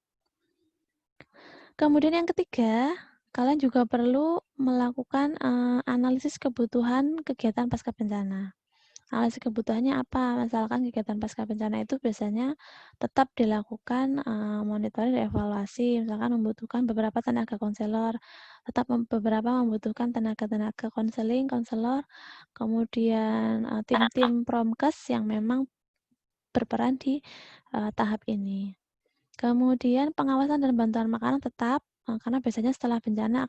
Kemudian yang ketiga, kalian juga perlu melakukan analisis kebutuhan kegiatan pasca bencana. Analisis kebutuhannya apa? Misalkan kegiatan pasca bencana itu biasanya tetap dilakukan monitoring dan evaluasi. Misalkan membutuhkan beberapa tenaga konselor, tetap beberapa membutuhkan tenaga-tenaga konselor, kemudian tim-tim promkes yang memang berperan di tahap ini. Kemudian pengawasan dan bantuan makanan tetap, karena biasanya setelah bencana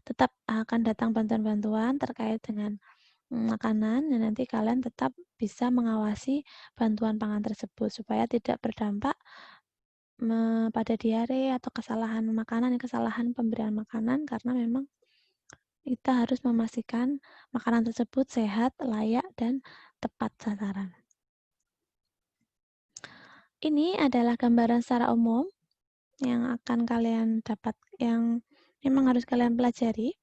tetap akan datang bantuan-bantuan terkait dengan makanan, dan nanti kalian tetap bisa mengawasi bantuan pangan tersebut supaya tidak berdampak pada diare atau kesalahan pemberian makanan, karena memang kita harus memastikan makanan tersebut sehat, layak, dan tepat sasaran. Ini adalah gambaran secara umum yang akan kalian dapat, yang memang harus kalian pelajari.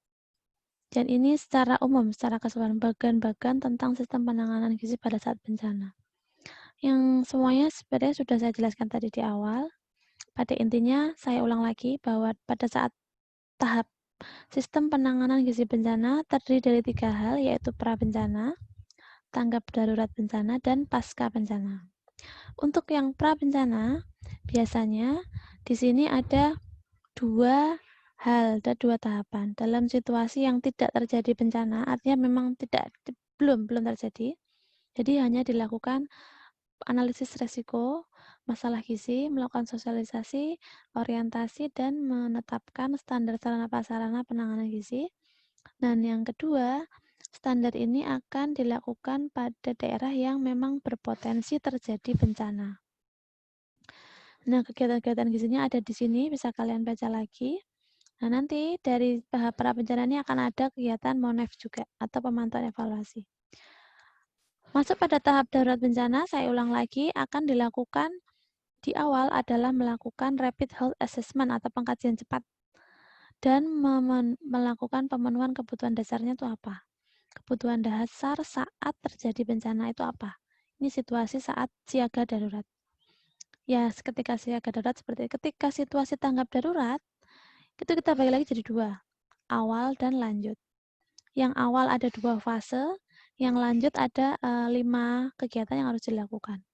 Dan ini secara umum, secara keseluruhan bagian-bagian tentang sistem penanganan gizi pada saat bencana. Yang semuanya sebenarnya sudah saya jelaskan tadi di awal. Pada intinya, saya ulang lagi bahwa pada saat tahap sistem penanganan gizi bencana terdiri dari 3 hal, yaitu pra-bencana, tanggap darurat bencana, dan pasca bencana. Untuk yang pra-bencana, biasanya di sini ada 2 hal dan 2 tahapan. Dalam situasi yang tidak terjadi bencana, artinya memang belum terjadi. Jadi hanya dilakukan analisis resiko masalah gizi, melakukan sosialisasi, orientasi, dan menetapkan standar sarana prasarana penanganan gizi. Dan yang kedua, standar ini akan dilakukan pada daerah yang memang berpotensi terjadi bencana. Nah, kegiatan-kegiatan gizinya ada di sini, bisa kalian baca lagi. Nah, nanti dari tahap pra bencana ini akan ada kegiatan MONEF juga, atau pemantauan evaluasi. Masuk pada tahap darurat bencana, saya ulang lagi, akan dilakukan di awal adalah melakukan rapid health assessment atau pengkajian cepat. Dan melakukan pemenuhan kebutuhan dasarnya itu apa? Kebutuhan dasar saat terjadi bencana itu apa? Ini situasi saat siaga darurat. Ya, ketika siaga darurat seperti ketika situasi tanggap darurat, itu kita bagi lagi jadi 2, awal dan lanjut. Yang awal ada 2 fase, yang lanjut ada 5 kegiatan yang harus dilakukan.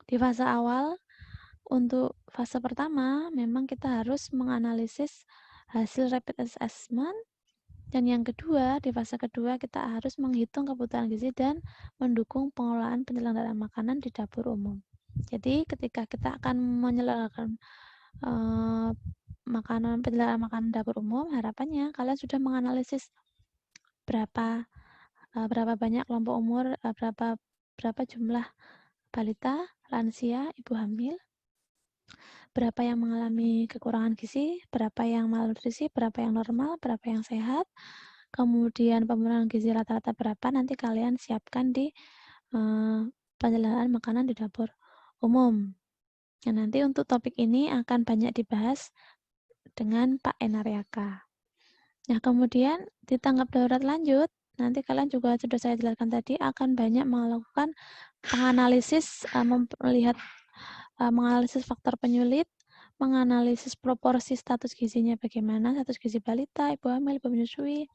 Di fase awal, untuk fase pertama, memang kita harus menganalisis hasil rapid assessment, dan yang kedua, di fase kedua kita harus menghitung kebutuhan gizi dan mendukung pengelolaan penyelenggaraan makanan di dapur umum. Jadi ketika kita akan menyelenggarakan penyelenggaraan makanan dapur umum, harapannya kalian sudah menganalisis berapa banyak kelompok umur, berapa jumlah balita, lansia, ibu hamil, berapa yang mengalami kekurangan gizi, berapa yang malnutrisi, berapa yang normal, berapa yang sehat, kemudian pemenuhan gizi rata-rata berapa, nanti kalian siapkan di penyelenggaraan makanan di dapur umum. Nah, nanti untuk topik ini akan banyak dibahas dengan Pak Enariaka. Nah, kemudian di tanggap darurat lanjut, nanti kalian juga sudah saya jelaskan tadi, akan banyak melakukan penganalisis, menganalisis faktor penyulit, menganalisis proporsi status gizinya bagaimana, status gizi balita, ibu hamil, ibu menyusui,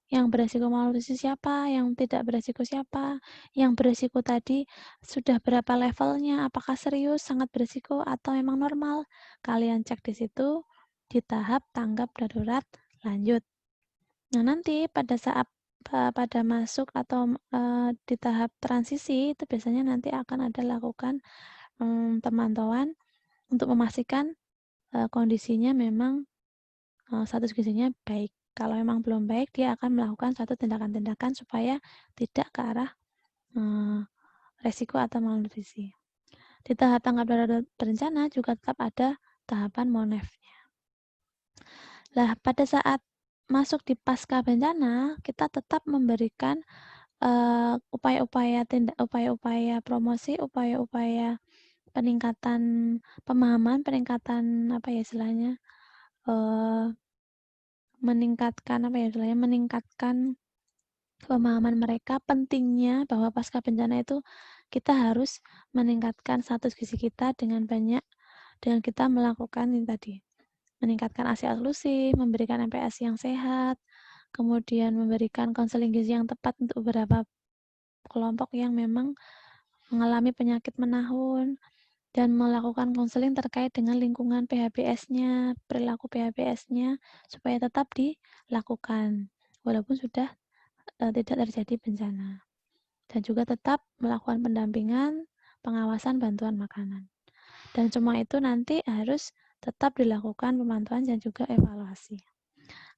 yang beresiko malnutrisi siapa, yang tidak beresiko siapa, yang beresiko tadi sudah berapa levelnya, apakah serius, sangat beresiko, atau memang normal. Kalian cek di situ di tahap tanggap darurat lanjut. Nah, nanti pada masuk atau di tahap transisi, itu biasanya nanti akan ada lakukan pemantauan untuk memastikan kondisinya memang status gizinya baik. Kalau memang belum baik, dia akan melakukan suatu tindakan-tindakan supaya tidak ke arah resiko atau malnutrisi. Di tahap tanggap darurat berencana juga tetap ada tahapan MONEF-nya. Nah, pada saat masuk di pasca bencana, kita tetap memberikan upaya-upaya promosi, upaya-upaya peningkatan pemahaman, peningkatan meningkatkan pemahaman mereka pentingnya bahwa pasca bencana itu kita harus meningkatkan status gizi kita dengan kita melakukan ini tadi, meningkatkan ASI eksklusif, memberikan MPASI yang sehat, kemudian memberikan konseling gizi yang tepat untuk beberapa kelompok yang memang mengalami penyakit menahun, dan melakukan konseling terkait dengan lingkungan PHBS-nya, perilaku PHBS-nya, supaya tetap dilakukan, walaupun sudah tidak terjadi bencana. Dan juga tetap melakukan pendampingan, pengawasan, bantuan makanan. Dan semua itu nanti harus tetap dilakukan pemantauan dan juga evaluasi.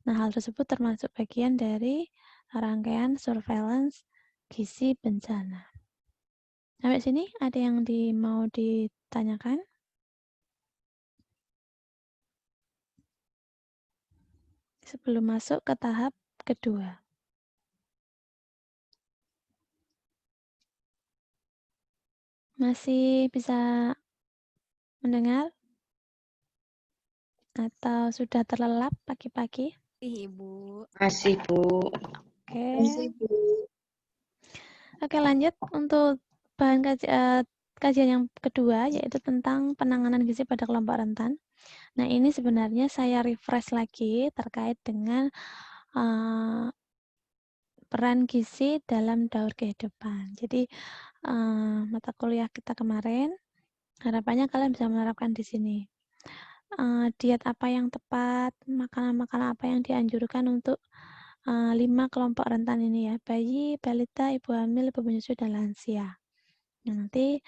Nah, hal tersebut termasuk bagian dari rangkaian surveillance gizi bencana. Sampai sini ada yang mau ditanyakan? Sebelum masuk ke tahap kedua. Masih bisa mendengar? Atau sudah terlelap pagi-pagi? Ibu. Masih, Bu. Oke. Oke, lanjut untuk bahan kajian yang kedua, yaitu tentang penanganan gizi pada kelompok rentan. Nah, ini sebenarnya saya refresh lagi terkait dengan peran gizi dalam daur kehidupan. Jadi, mata kuliah kita kemarin, harapannya kalian bisa menerapkan di sini. Diet apa yang tepat, makanan-makanan apa yang dianjurkan untuk 5 kelompok rentan ini ya, bayi, balita, ibu hamil, ibu menyusui, dan lansia. Nah, nanti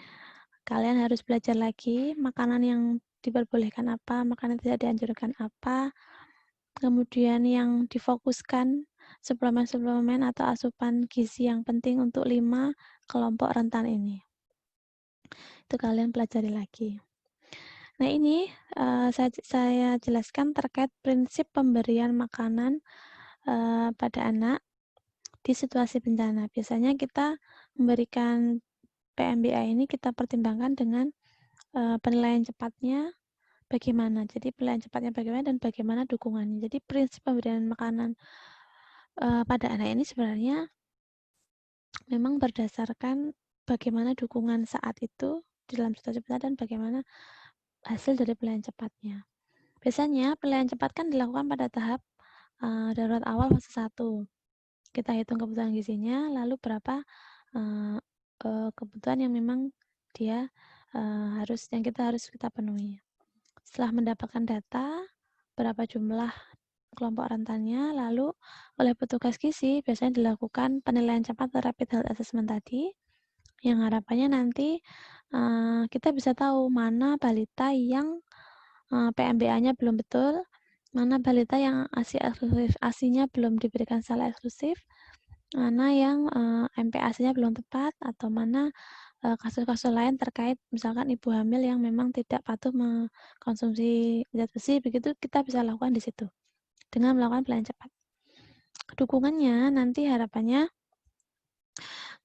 kalian harus belajar lagi makanan yang diperbolehkan apa, makanan yang tidak dianjurkan apa, kemudian yang difokuskan suplemen-suplemen atau asupan gizi yang penting untuk 5 kelompok rentan ini. Itu kalian pelajari lagi. Nah, ini saya jelaskan terkait prinsip pemberian makanan pada anak di situasi bencana. Biasanya kita memberikan PMBA ini kita pertimbangkan dengan penilaian cepatnya bagaimana. Jadi penilaian cepatnya bagaimana dan bagaimana dukungannya. Jadi prinsip pemberian makanan pada anak ini sebenarnya memang berdasarkan bagaimana dukungan saat itu di dalam situasi bencana dan bagaimana hasil dari penilaian cepatnya. Biasanya penilaian cepat kan dilakukan pada tahap darurat awal fase 1. Kita hitung kebutuhan gizinya, lalu berapa kebutuhan yang memang dia yang kita penuhi. Setelah mendapatkan data berapa jumlah kelompok rentannya, lalu oleh petugas gizi biasanya dilakukan penilaian cepat atau rapid health assessment tadi, yang harapannya nanti kita bisa tahu mana balita yang PMBA-nya belum betul, mana balita yang ASI-nya belum diberikan secara eksklusif, mana yang MPASI-nya belum tepat, atau mana kasus-kasus lain terkait misalkan ibu hamil yang memang tidak patuh mengkonsumsi zat besi, begitu kita bisa lakukan di situ dengan melakukan penilaian cepat. Dukungannya nanti harapannya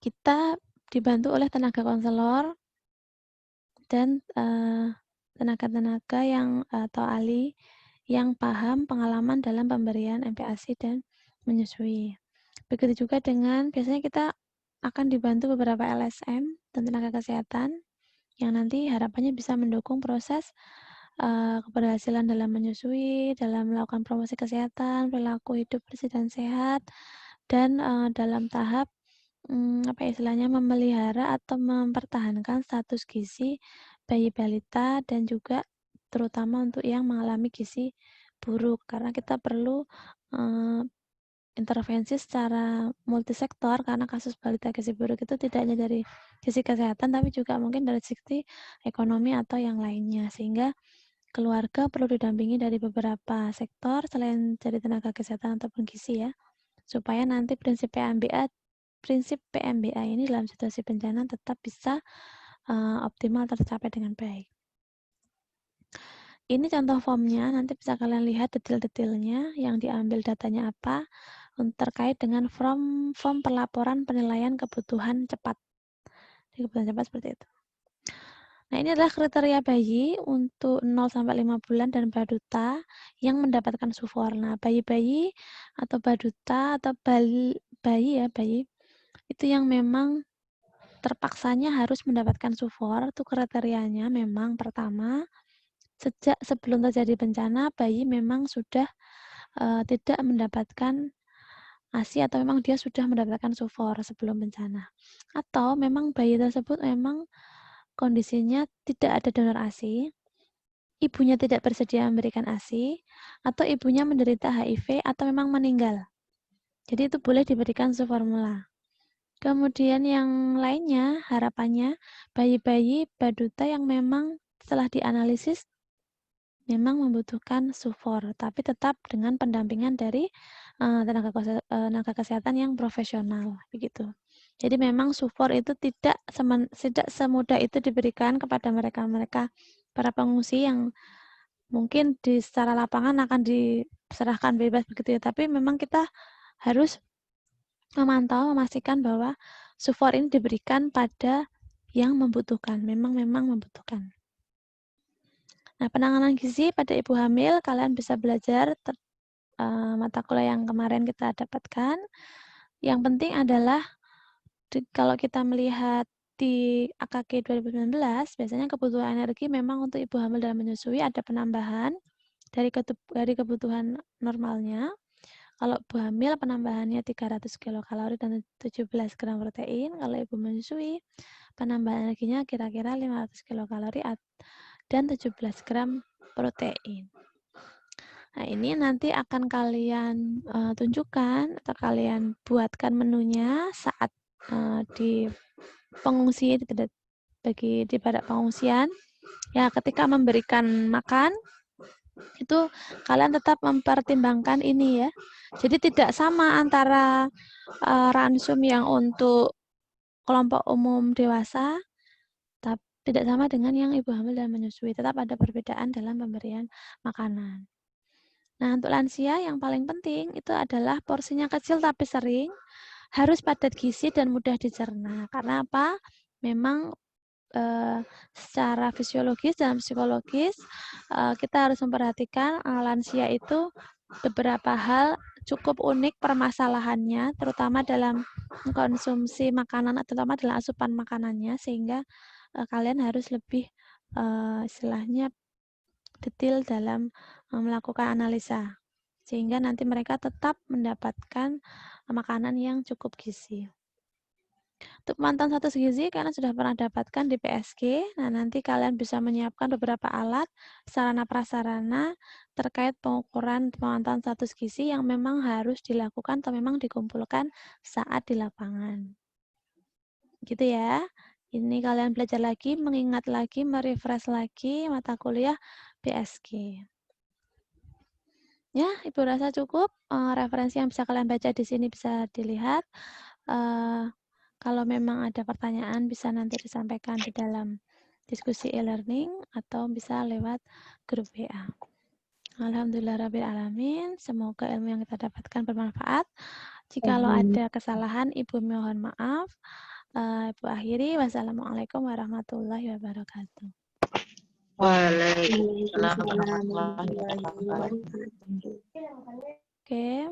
kita dibantu oleh tenaga konselor dan tenaga-tenaga yang atau ahli yang paham pengalaman dalam pemberian MPASI dan menyusui. Begitu juga dengan biasanya kita akan dibantu beberapa LSM dan tenaga kesehatan yang nanti harapannya bisa mendukung proses keberhasilan dalam menyusui, dalam melakukan promosi kesehatan, perilaku hidup bersih dan sehat, dan dalam tahap memelihara atau mempertahankan status gizi bayi balita dan juga terutama untuk yang mengalami gizi buruk, karena kita perlu intervensi secara multisektor karena kasus balita gizi buruk itu tidak hanya dari sisi kesehatan tapi juga mungkin dari sisi ekonomi atau yang lainnya, sehingga keluarga perlu didampingi dari beberapa sektor selain dari tenaga kesehatan ataupun gizi ya, supaya nanti prinsip PMBA ini dalam situasi bencana tetap bisa optimal tercapai dengan baik. Ini contoh formnya, nanti bisa kalian lihat detail-detailnya yang diambil datanya apa terkait dengan form pelaporan penilaian kebutuhan cepat. Kebutuhan cepat seperti itu. Nah, ini adalah kriteria bayi untuk 0-5 bulan dan baduta yang mendapatkan sufor. Nah, bayi-bayi atau baduta atau bayi itu yang memang terpaksanya harus mendapatkan sufor, itu kriterianya memang pertama, sejak sebelum terjadi bencana, bayi memang sudah tidak mendapatkan ASI atau memang dia sudah mendapatkan sufor sebelum bencana. Atau memang bayi tersebut memang kondisinya tidak ada donor ASI, ibunya tidak bersedia memberikan ASI, atau ibunya menderita HIV atau memang meninggal. Jadi itu boleh diberikan suformula. Kemudian yang lainnya harapannya bayi-bayi baduta yang memang setelah dianalisis memang membutuhkan sufor, tapi tetap dengan pendampingan dari tenaga kesehatan yang profesional, begitu. Jadi memang sufor itu tidak semudah itu diberikan kepada mereka para pengungsi yang mungkin secara lapangan akan diserahkan bebas begitu ya, tapi memang kita harus memantau, memastikan bahwa sufor ini diberikan pada yang membutuhkan, memang membutuhkan. Nah, penanganan gizi pada ibu hamil, kalian bisa belajar mata kuliah yang kemarin kita dapatkan. Yang penting adalah kalau kita melihat di AKG 2019, biasanya kebutuhan energi memang untuk ibu hamil dan menyusui ada penambahan dari kebutuhan normalnya. Kalau ibu hamil penambahannya 300 kilokalori dan 17 gram protein. Kalau ibu menyusui penambahan energinya kira-kira 500 kilokalori dan 17 gram protein. Nah, ini nanti akan kalian tunjukkan atau kalian buatkan menunya saat di pengungsi di barak pengungsian. Ya, ketika memberikan makan itu kalian tetap mempertimbangkan ini ya. Jadi tidak sama antara ransum yang untuk kelompok umum dewasa, tapi tidak sama dengan yang ibu hamil dan menyusui. Tetap ada perbedaan dalam pemberian makanan. Nah, untuk lansia yang paling penting itu adalah porsinya kecil tapi sering, harus padat gizi dan mudah dicerna. Karena apa? Memang secara fisiologis dan psikologis kita harus memperhatikan lansia itu beberapa hal cukup unik permasalahannya, terutama dalam konsumsi makanan, terutama dalam asupan makanannya, sehingga kalian harus lebih istilahnya detail dalam melakukan analisa, sehingga nanti mereka tetap mendapatkan makanan yang cukup gizi. Untuk pemantauan status gizi, kalian sudah pernah dapatkan di PSG. Nah, nanti kalian bisa menyiapkan beberapa alat, sarana prasarana terkait pengukuran pemantauan status gizi yang memang harus dilakukan atau memang dikumpulkan saat di lapangan. Gitu ya. Ini kalian belajar lagi, mengingat lagi, merefresh lagi mata kuliah PSG. Ya, Ibu rasa cukup. Referensi yang bisa kalian baca di sini bisa dilihat. Kalau memang ada pertanyaan bisa nanti disampaikan di dalam diskusi e-learning atau bisa lewat grup WA. Alhamdulillahirrahmanirrahim. Semoga ilmu yang kita dapatkan bermanfaat. Jikalau ada kesalahan, Ibu mohon maaf. Ibu akhiri. Wassalamualaikum warahmatullahi wabarakatuh. Waalaikumsalam warahmatullahi wabarakatuh. Oke.